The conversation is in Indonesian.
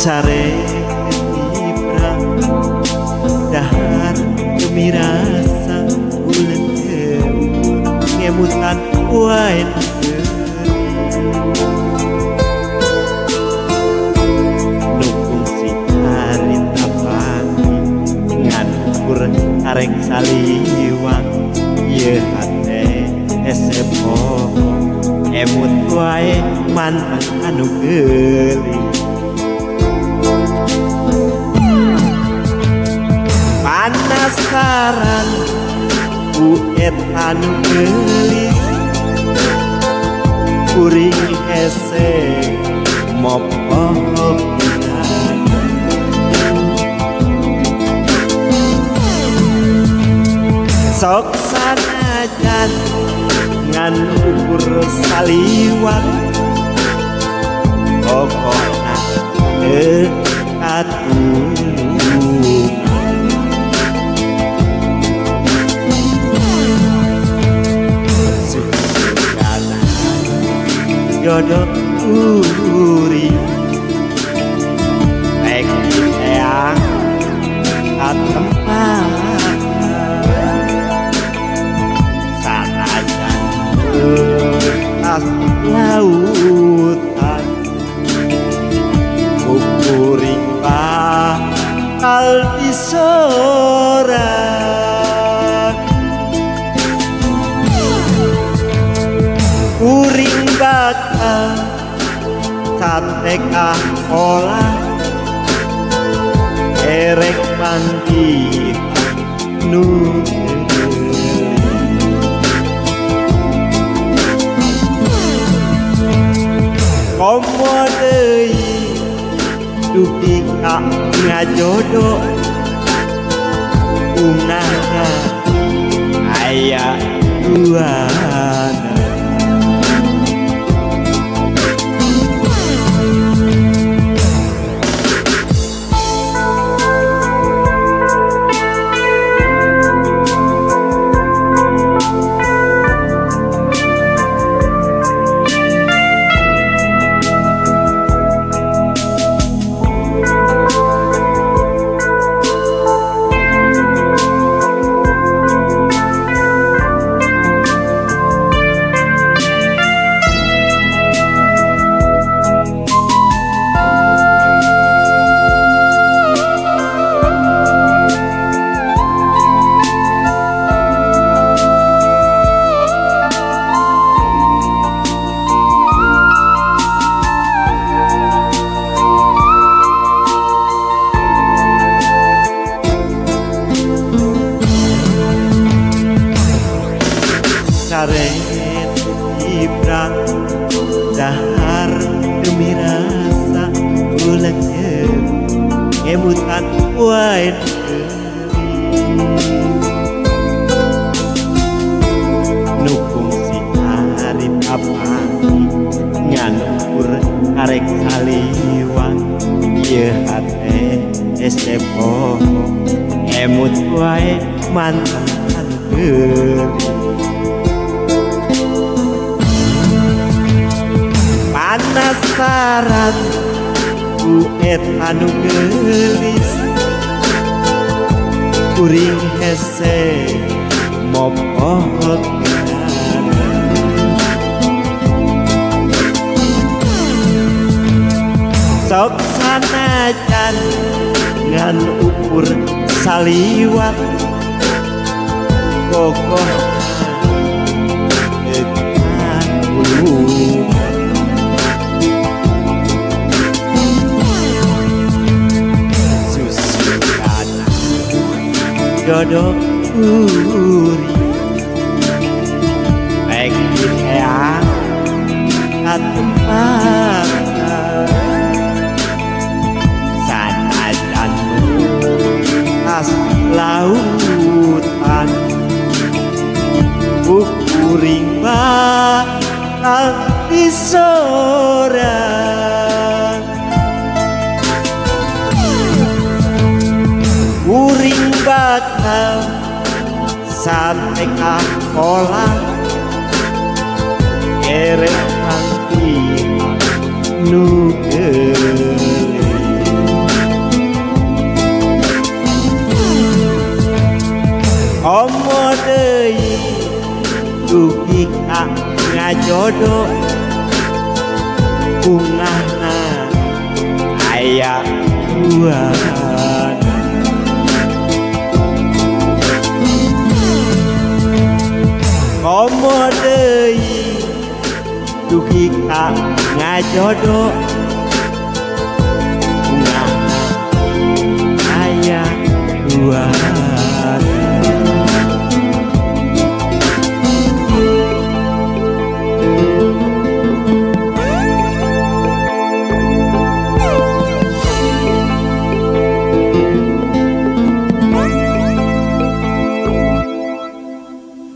sare ketibrang dahar demi rasa ulen ngemutan wae nukung si harita pagi ngankur arek saliwang ye hate esepo emut wae mantan anu geuli penasaran ku anu geulis kuring hese mopoh sok sanajan ngan ukur saliwat pokokna katulungan jodoh uri baik yang kat tempat sanajan tas lautan ukuring bakal disorak kuring bakal sate olah erek mandi nu komo deui dugi ka ngajodo unana aya duana sare ibrang dahar demi rasa ulen ngemutan wae nukung si harita pagi ngankur arek saliwang ye hate esepo emut wae mantan geuli penasaran ku anu geulis kuring hese mopoh sok sanajan ngan ukur saliwat kokoh dekat ulungan jodoh uri baik yang kat tempat sanajan tas lautan ukuring bakal disorak kuring bakal sate olah erek mati nu geuli kaya Tuhan. Komo deui dugi ka ngajodoh kaya Tuhan.